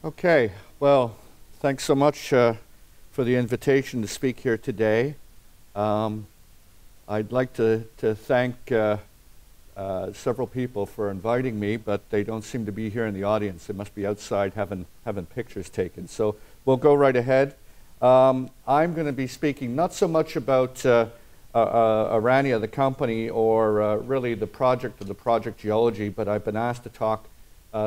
Okay, well, thanks so much for the invitation to speak here today. I'd like to thank several people for inviting me, but they don't seem to be here in the audience. They must be outside having pictures taken. So we'll go right ahead. I'm going to be speaking not so much about Aurania, the company, or really the project or the project geology, but I've been asked to talk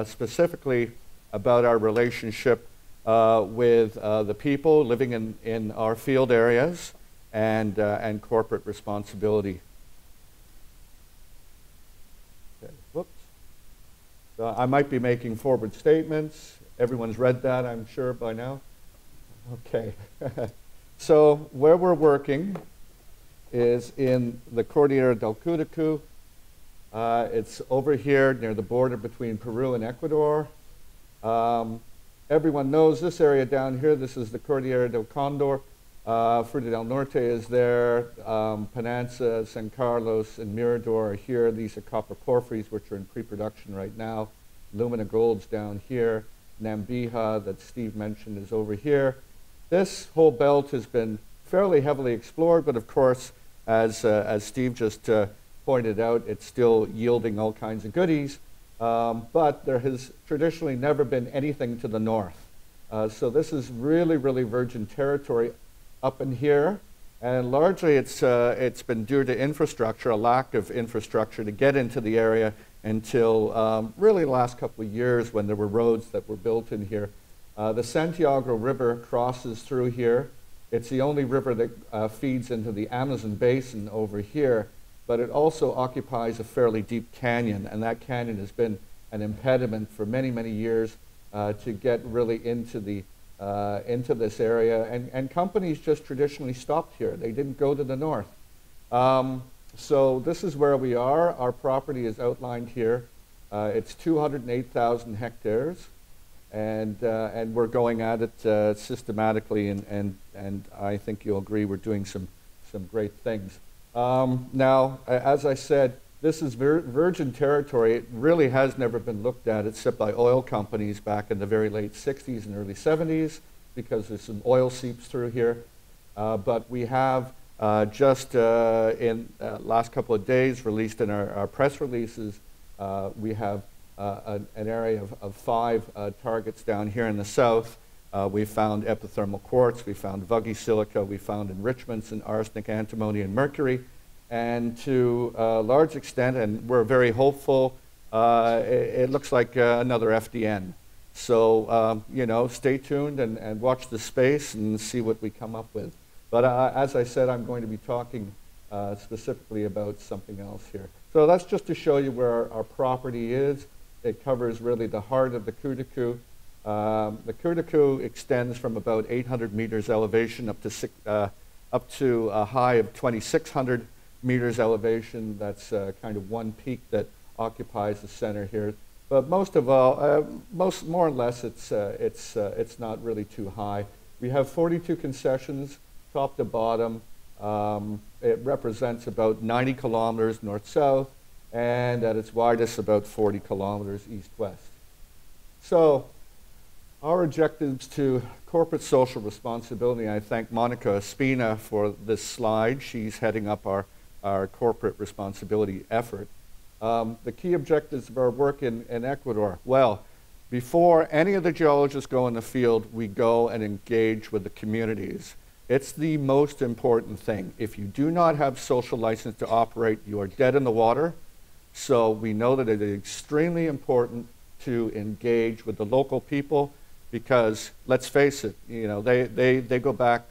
specifically about our relationship with the people living in our field areas and corporate responsibility. Okay, whoops. I might be making forward statements. Everyone's read that, I'm sure, by now. Okay. So where we're working is in the Cordillera del Cutacu. It's over here near the border between Peru and Ecuador. Everyone knows this area down here. This is the Cordillera del Condor. Fruta del Norte is there. Pananza, San Carlos, and Mirador are here. These are copper porphyries, which are in pre-production right now. Lumina Gold's down here. Nambiha, that Steve mentioned, is over here. This whole belt has been fairly heavily explored, but of course, as Steve just pointed out, it's still yielding all kinds of goodies. But there has traditionally never been anything to the north. So this is really, really virgin territory up in here. And largely it's been due to infrastructure, a lack of infrastructure to get into the area until really the last couple of years when there were roads that were built in here. The Santiago River crosses through here. It's the only river that feeds into the Amazon basin over here. But it also occupies a fairly deep canyon, and that canyon has been an impediment for many, many years to get really into this area. And companies just traditionally stopped here. They didn't go to the north. So this is where we are. Our property is outlined here. It's 208,000 hectares, and we're going at it systematically, and I think you'll agree we're doing some great things. Now, as I said, this is virgin territory. It really has never been looked at except by oil companies back in the very late 60s and early 70s because there's some oil seeps through here. But we have just in last couple of days released in our press releases, we have an area of 5 targets down here in the south. We found epithermal quartz, we found vuggy silica, we found enrichments in arsenic, antimony, and mercury. And to a large extent, and we're very hopeful, it looks like another FDN. So, you know, stay tuned and watch the space and see what we come up with. But as I said, I'm going to be talking specifically about something else here. So that's just to show you where our property is. It covers really the heart of the Cutacu. The Cutacu extends from about 800 meters elevation up to a high of 2,600 meters elevation. That's kind of one peak that occupies the center here. But most of all, more or less, it's not really too high. We have 42 concessions, top to bottom. It represents about 90 kilometers north-south, and at its widest, about 40 kilometers east-west. So, our objectives to corporate social responsibility, I thank Monica Espina for this slide. She's heading up our corporate responsibility effort. The key objectives of our work in Ecuador. Well, before any of the geologists go in the field, we go and engage with the communities. It's the most important thing. If you do not have social license to operate, you are dead in the water. So we know that it is extremely important to engage with the local people, because let's face it, you know, they go back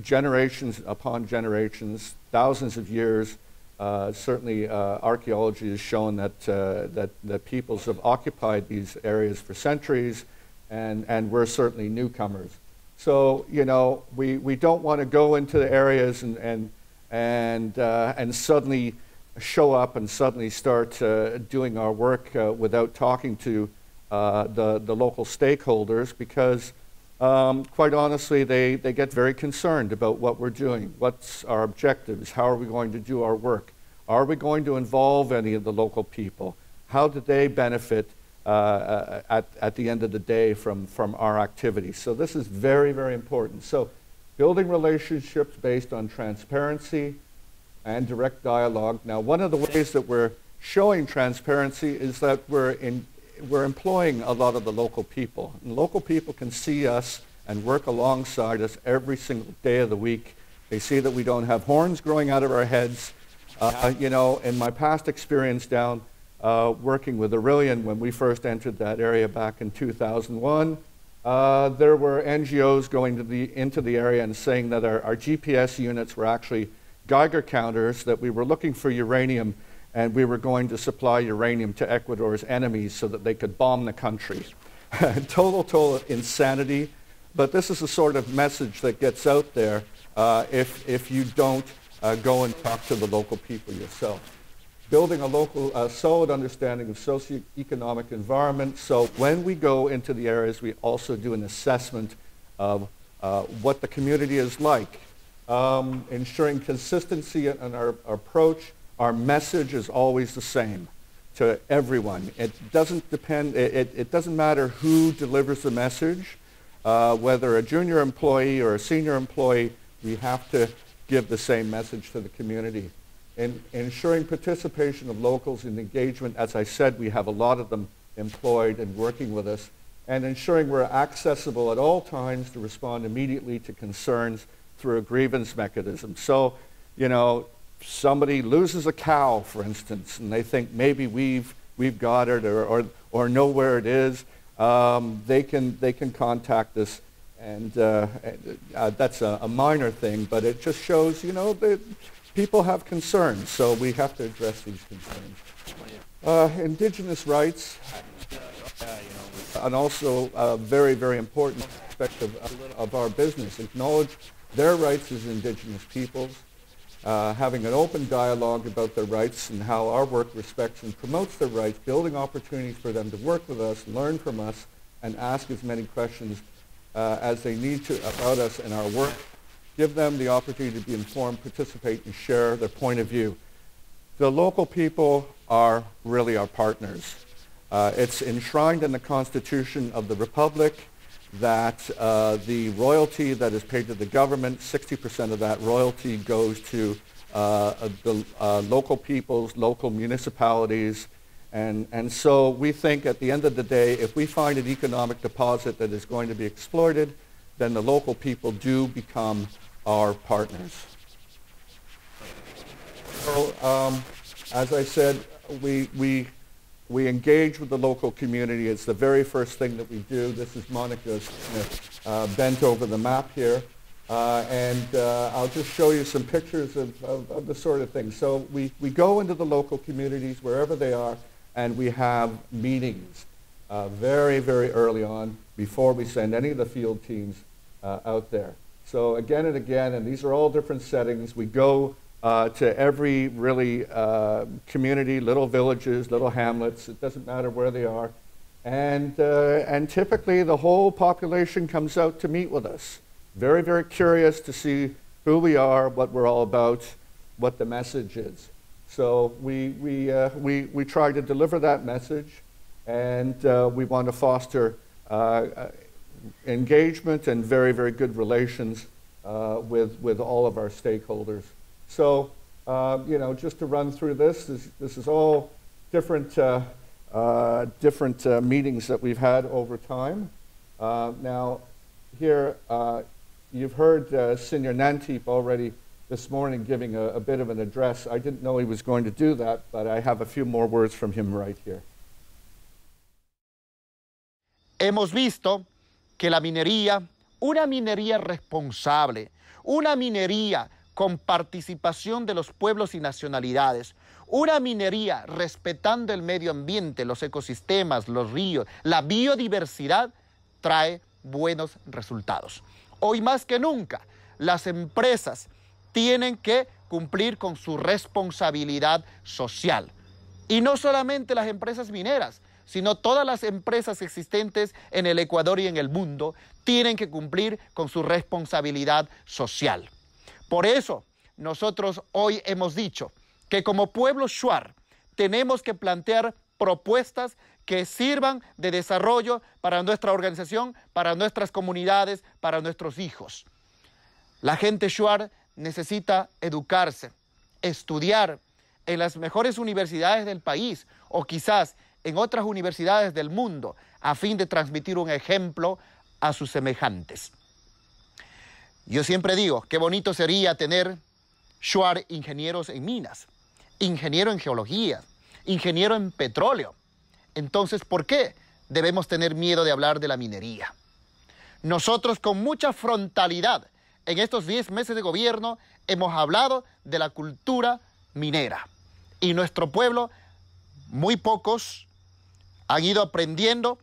generations upon generations, thousands of years. Certainly archaeology has shown that peoples have occupied these areas for centuries, and we're certainly newcomers. So, you know, we don't want to go into the areas and suddenly show up and suddenly start doing our work without talking to the local stakeholders, because quite honestly, they get very concerned about what we're doing. What's our objectives? How are we going to do our work? Are we going to involve any of the local people? How do they benefit at the end of the day from our activities. So this is very, very important. So building relationships based on transparency and direct dialogue. Now, one of the ways that we're showing transparency is that we're employing a lot of the local people. And local people can see us and work alongside us every single day of the week. They see that we don't have horns growing out of our heads. You know, in my past experience down working with Aurelian when we first entered that area back in 2001, there were NGOs going into the area and saying that our GPS units were actually Geiger counters, that we were looking for uranium and we were going to supply uranium to Ecuador's enemies so that they could bomb the country. Total insanity. But this is the sort of message that gets out there if you don't go and talk to the local people yourself. Building a local solid understanding of socioeconomic environment. So when we go into the areas, we also do an assessment of what the community is like. Ensuring consistency in our approach. Our message is always the same to everyone. It doesn't depend, it doesn't matter who delivers the message, whether a junior employee or a senior employee, we have to give the same message to the community. In ensuring participation of locals in engagement, as I said, we have a lot of them employed and working with us, and ensuring we're accessible at all times to respond immediately to concerns through a grievance mechanism. So, you know, somebody loses a cow, for instance, and they think maybe we've got it or know where it is. They can contact us, and that's a minor thing, but it just shows, you know, that people have concerns, so we have to address these concerns. Indigenous rights, and also a very, very important aspect of our business. Acknowledge their rights as Indigenous peoples, having an open dialogue about their rights and how our work respects and promotes their rights, building opportunities for them to work with us, learn from us, and ask as many questions as they need to about us and our work. Give them the opportunity to be informed, participate, and share their point of view. The local people are really our partners. It's enshrined in the Constitution of the Republic that the royalty that is paid to the government, 60% of that royalty goes to the local peoples, local municipalities, and so we think at the end of the day, if we find an economic deposit that is going to be exploited, then the local people do become our partners. So, as I said, we engage with the local community. It's the very first thing that we do. This is Monica Smith bent over the map here. And I'll just show you some pictures of the sort of thing. So we go into the local communities, wherever they are, and we have meetings very, very early on before we send any of the field teams out there. So again and again, and these are all different settings, we go to every really community, little villages, little hamlets, it doesn't matter where they are. And typically the whole population comes out to meet with us. Very, very curious to see who we are, what we're all about, what the message is. So we try to deliver that message, and we want to foster engagement and very, very good relations with all of our stakeholders. So, you know, just to run through this is all different, meetings that we've had over time. Now, here, you've heard Senior Nantip already this morning giving a bit of an address. I didn't know he was going to do that, but I have a few more words from him right here. Hemos visto que la minería, una minería responsable, una minería con participación de los pueblos y nacionalidades, una minería respetando el medio ambiente, los ecosistemas, los ríos, la biodiversidad, trae buenos resultados. Hoy más que nunca, las empresas tienen que cumplir con su responsabilidad social. Y no solamente las empresas mineras, sino todas las empresas existentes en el Ecuador y en el mundo tienen que cumplir con su responsabilidad social. Por eso, nosotros hoy hemos dicho que como pueblo shuar tenemos que plantear propuestas que sirvan de desarrollo para nuestra organización, para nuestras comunidades, para nuestros hijos. La gente shuar necesita educarse, estudiar en las mejores universidades del país o quizás en otras universidades del mundo a fin de transmitir un ejemplo a sus semejantes. Yo siempre digo, qué bonito sería tener shuar ingenieros en minas, ingeniero en geología, ingeniero en petróleo. Entonces, ¿por qué debemos tener miedo de hablar de la minería? Nosotros con mucha frontalidad en estos 10 meses de gobierno hemos hablado de la cultura minera. Y nuestro pueblo, muy pocos, han ido aprendiendo,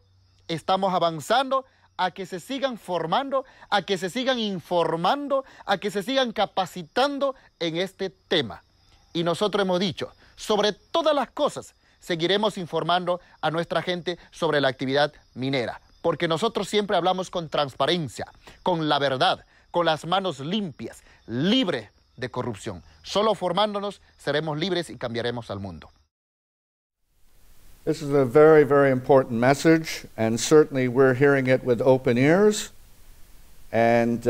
estamos avanzando a que se sigan formando, a que se sigan informando, a que se sigan capacitando en este tema. Y nosotros hemos dicho, sobre todas las cosas, seguiremos informando a nuestra gente sobre la actividad minera, porque nosotros siempre hablamos con transparencia, con la verdad, con las manos limpias, libres de corrupción. Solo formándonos seremos libres y cambiaremos al mundo. This is a very, very important message, and certainly we're hearing it with open ears. And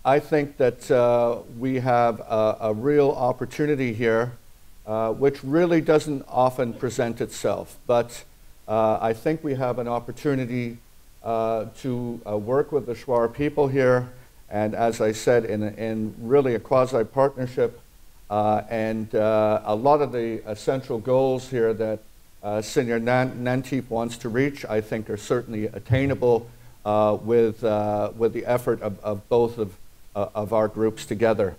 I think that we have a real opportunity here, which really doesn't often present itself. But I think we have an opportunity to work with the Shuar people here, and as I said, in really a quasi-partnership. And a lot of the essential goals here that Senior Nantip wants to reach, I think, are certainly attainable with the effort of both of our groups together.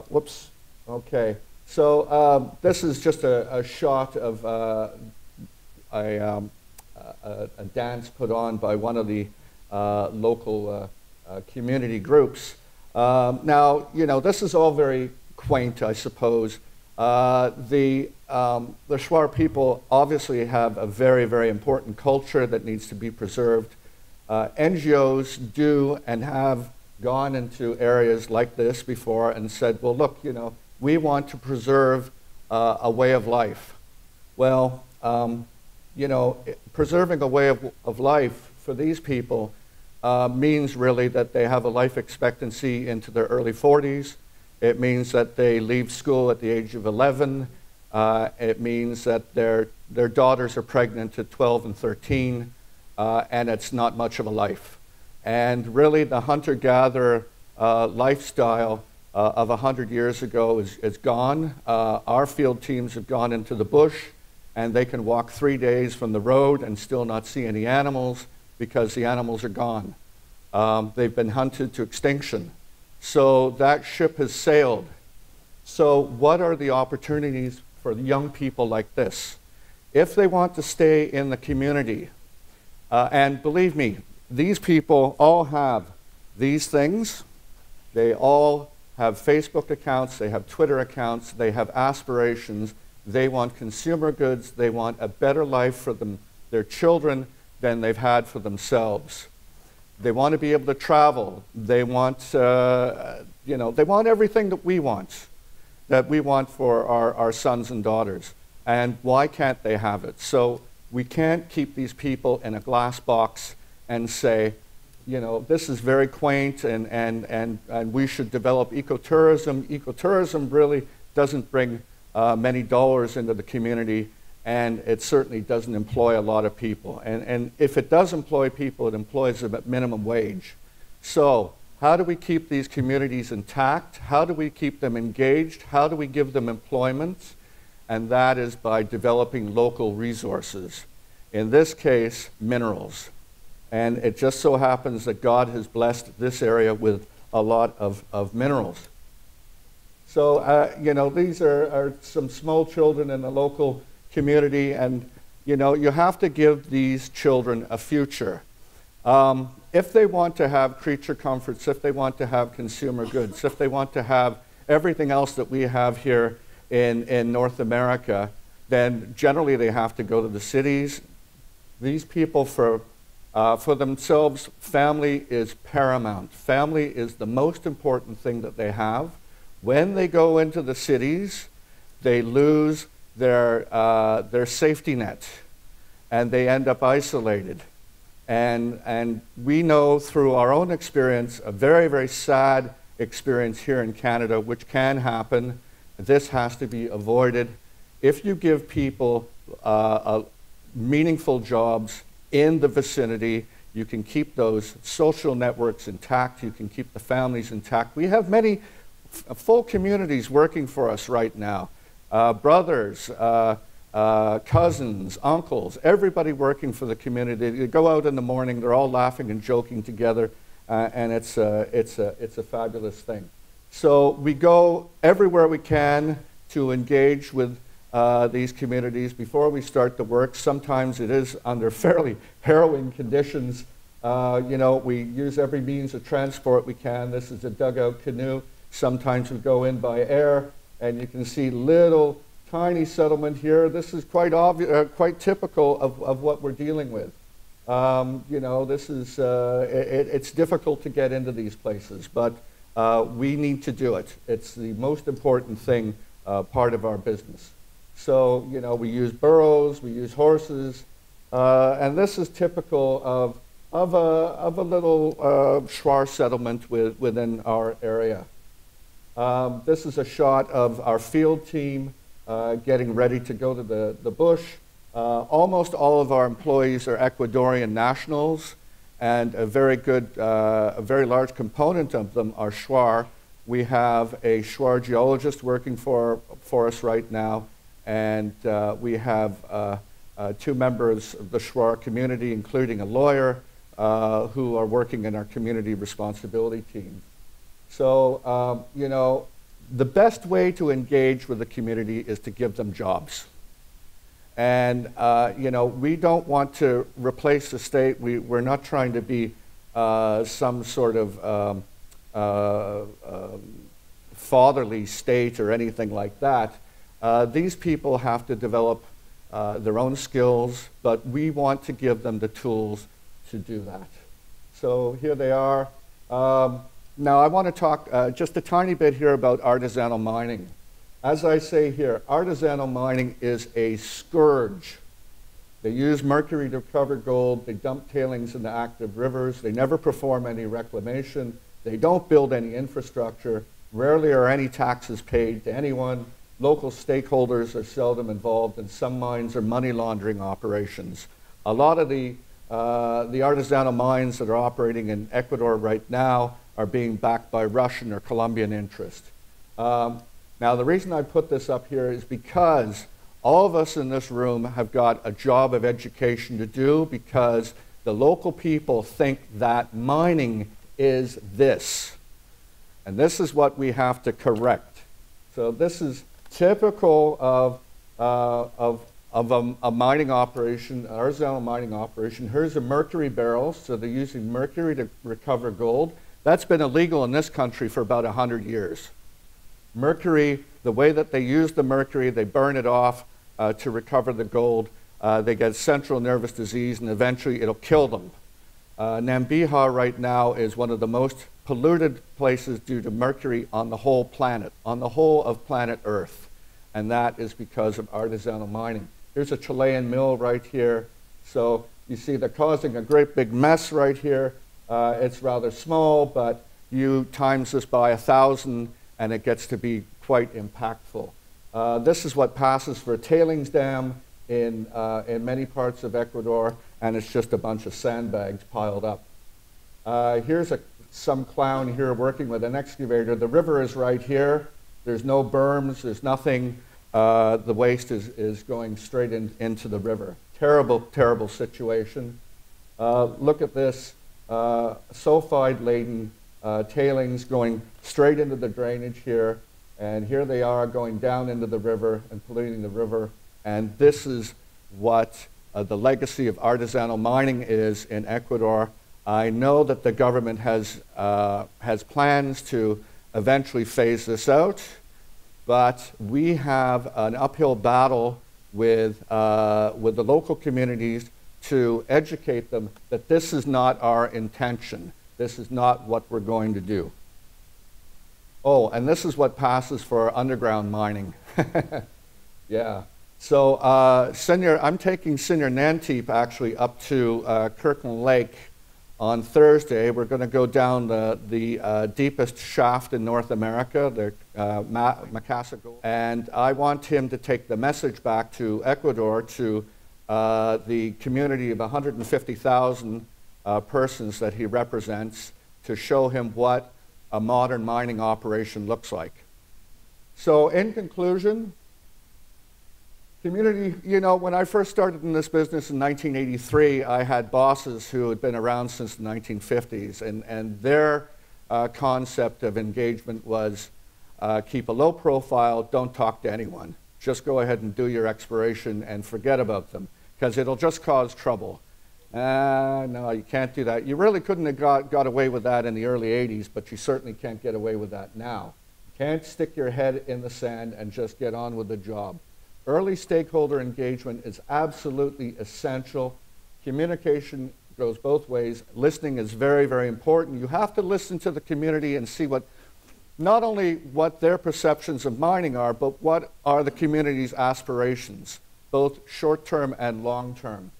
Whoops. Okay. So this is just a shot of a dance put on by one of the local community groups. Now, you know, this is all very quaint, I suppose. The Shuar people obviously have a very, very important culture that needs to be preserved. NGOs do and have gone into areas like this before and said, well, look, you know, we want to preserve a way of life. Well, you know, preserving a way of life for these people means really that they have a life expectancy into their early 40s. It means that they leave school at the age of 11. It means that their daughters are pregnant at 12 and 13, and it's not much of a life. And really the hunter-gatherer lifestyle of 100 years ago is gone. Our field teams have gone into the bush, and they can walk 3 days from the road and still not see any animals because the animals are gone. They've been hunted to extinction. So that ship has sailed. So what are the opportunities for young people like this? If they want to stay in the community, and believe me, these people all have these things. They all have Facebook accounts, they have Twitter accounts, they have aspirations. They want consumer goods, they want a better life for their children than they've had for themselves. They want to be able to travel. They want, you know, they want everything that we want for our sons and daughters. And why can't they have it? So we can't keep these people in a glass box and say, you know, this is very quaint and we should develop ecotourism. Ecotourism really doesn't bring many dollars into the community, and it certainly doesn't employ a lot of people. And if it does employ people, it employs them at minimum wage. So how do we keep these communities intact? How do we keep them engaged? How do we give them employment? And that is by developing local resources. In this case, minerals. And it just so happens that God has blessed this area with a lot of minerals. So, you know, these are some small children in the local community, and you know, you have to give these children a future. If they want to have creature comforts, if they want to have consumer goods, if they want to have everything else that we have here in North America, then generally they have to go to the cities. These people, for themselves, family is paramount. Family is the most important thing that they have. When they go into the cities, they lose their safety net, and they end up isolated. And we know through our own experience, a very, very sad experience here in Canada, which can happen. This has to be avoided. If you give people meaningful jobs in the vicinity, you can keep those social networks intact, you can keep the families intact. We have many full communities working for us right now. Brothers, cousins, uncles, everybody working for the community. They go out in the morning, they're all laughing and joking together, and it's a fabulous thing. So we go everywhere we can to engage with these communities before we start the work. Sometimes it is under fairly harrowing conditions. You know, we use every means of transport we can. This is a dugout canoe. Sometimes we go in by air, and you can see little tiny settlement here. This is quite obvious, quite typical of what we're dealing with. You know, this is it's difficult to get into these places, but we need to do it. It's the most important thing, part of our business. So, you know, we use burros, we use horses, and this is typical of a little Shuar settlement within our area. This is a shot of our field team getting ready to go to the bush. Almost all of our employees are Ecuadorian nationals, and a very large component of them are Shuar. We have a Shuar geologist working for us right now, and we have 2 members of the Shuar community, including a lawyer, who are working in our community responsibility team. So, you know, the best way to engage with the community is to give them jobs. And, you know, we don't want to replace the state. We're not trying to be some sort of fatherly state or anything like that. These people have to develop their own skills, but we want to give them the tools to do that. So here they are. Now I want to talk just a tiny bit here about artisanal mining. As I say here, artisanal mining is a scourge. They use mercury to recover gold, they dump tailings into active rivers, they never perform any reclamation, they don't build any infrastructure, rarely are any taxes paid to anyone, local stakeholders are seldom involved, and some mines are money laundering operations. A lot of the artisanal mines that are operating in Ecuador right now are being backed by Russian or Colombian interest. Now, the reason I put this up here is because all of us in this room have got a job of education to do, because the local people think that mining is this. And this is what we have to correct. So this is typical of a mining operation, an artisanal mining operation. Here's a mercury barrel, so they're using mercury to recover gold. That's been illegal in this country for about 100 years. Mercury, the way that they use the mercury, they burn it off to recover the gold. They get central nervous disease, and eventually it'll kill them. Namibia right now is one of the most polluted places due to mercury on the whole planet, on the whole of planet Earth. And that is because of artisanal mining. Here's a Chilean mill right here. So you see they're causing a great big mess right here. It's rather small, but you times this by 1,000 and it gets to be quite impactful. This is what passes for a tailings dam in many parts of Ecuador, and it's just a bunch of sandbags piled up. Here's some clown here working with an excavator. The river is right here. There's no berms, there's nothing. The waste is going straight into the river. Terrible, terrible situation. Look at this. Sulfide-laden tailings going straight into the drainage here, and here they are going down into the river and polluting the river. And this is what the legacy of artisanal mining is in Ecuador. I know that the government has plans to eventually phase this out, but we have an uphill battle with the local communities to educate them that this is not our intention. This is not what we're going to do. Oh, and this is what passes for underground mining. Yeah. So Senior, I'm taking Senior Nanteep actually up to Kirkland Lake on Thursday. We're going to go down the deepest shaft in North America, the Macassa Gold. And I want him to take the message back to Ecuador, to the community of 150,000 persons that he represents, to show him what a modern mining operation looks like. So in conclusion, community, you know, when I first started in this business in 1983, I had bosses who had been around since the 1950s, and their concept of engagement was keep a low profile, don't talk to anyone. Just go ahead and do your exploration and forget about them, because it'll just cause trouble. No, you can't do that. You really couldn't have got away with that in the early 80s, but you certainly can't get away with that now. You can't stick your head in the sand and just get on with the job. Early stakeholder engagement is absolutely essential. Communication goes both ways. Listening is very, very important. You have to listen to the community and see not only what their perceptions of mining are, but what are the community's aspirations, both short-term and long-term.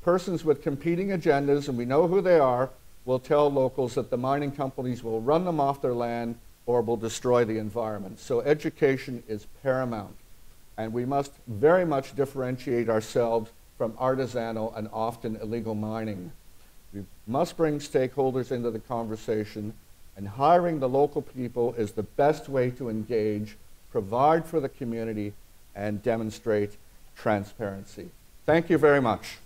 Persons with competing agendas, and we know who they are, will tell locals that the mining companies will run them off their land or will destroy the environment. So education is paramount. And we must very much differentiate ourselves from artisanal and often illegal mining. We must bring stakeholders into the conversation, and hiring the local people is the best way to engage, provide for the community, and demonstrate transparency. Thank you very much.